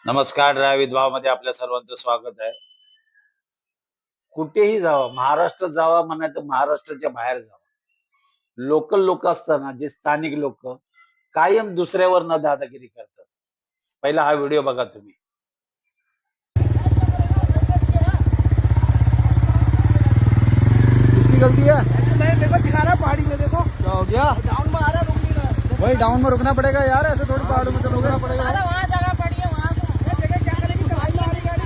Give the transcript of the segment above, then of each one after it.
नमस्कार. ड्रायव्हित भाव मध्ये आपल्या सर्वांचं स्वागत आहे. कुठेही जावा, महाराष्ट्रात जावा म्हणा तर महाराष्ट्राच्या बाहेर जावा, लोकल लोक असताना जे स्थानिक लोक कायम दुसऱ्यावर न दादागिरी करतात. पहिला हा व्हिडिओ बघा तुम्ही. किसकी गलती है? मैं मेरे को सिखा रहा पहाड़ी में देखो क्या हो गया? डाउन में आ रहा रुक नहीं रहा भाई डाउन में रुकना पड़ेगा यार, ऐसे थोड़ी पहाड़ों में तो रुकना पड़ेगा। वहाँ जगह पड़ी है वहाँ से जगह क्या करेगी साइड में आ रही गाड़ी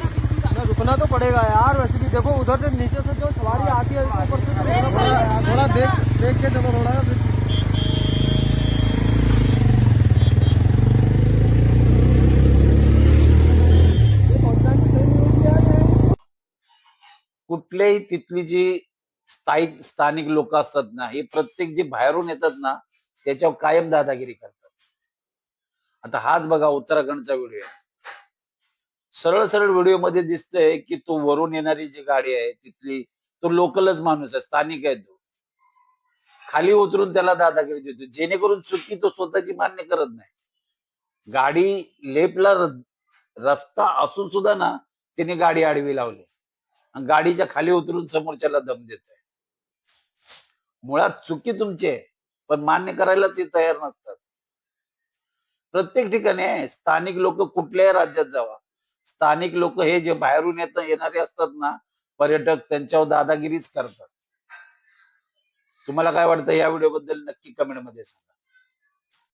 ना, रुकना तो पड़ेगा यार। वैसे भी देखो उधर से नीचे से जो सवारी आती है उसके ऊपर से तो रुकना पड़ेगा यार। थोड़ा देख के चलो थोड़ा। कुठल्याही तिथली जी स्थानिक लोक असतात ना, हे प्रत्येक जे बाहेरून येतात ना त्याच्यावर कायम दादागिरी करतात. आता हाच बघा उत्तराखंडचा व्हिडिओ आहे. सरळ सरळ व्हिडिओ मध्ये दिसतंय की तो वरून येणारी जी गाडी आहे तिथली तो लोकलच माणूस आहे, स्थानिक आहे. तो खाली उतरून त्याला दादागिरी देतो, जेणेकरून चुकी तो स्वतःची मान्य करत नाही. गाडी लेफ्टला रस्ता असून सुद्धा ना त्याने गाडी आडवी लावली आणि गाडीच्या खाली उतरून समोरच्याला दम देतोय. मुळात चुकी तुमची आहे, पण मान्य करायलाच ते तयार नसतात. प्रत्येक ठिकाणी आहे. स्थानिक लोक कुठल्याही राज्यात जावा, स्थानिक लोक हे जे बाहेरून येणारे असतात ना पर्यटक, त्यांच्यावर दादागिरीच करतात. तुम्हाला काय वाटतं या व्हिडिओ बद्दल नक्की कमेंट मध्ये सांगा.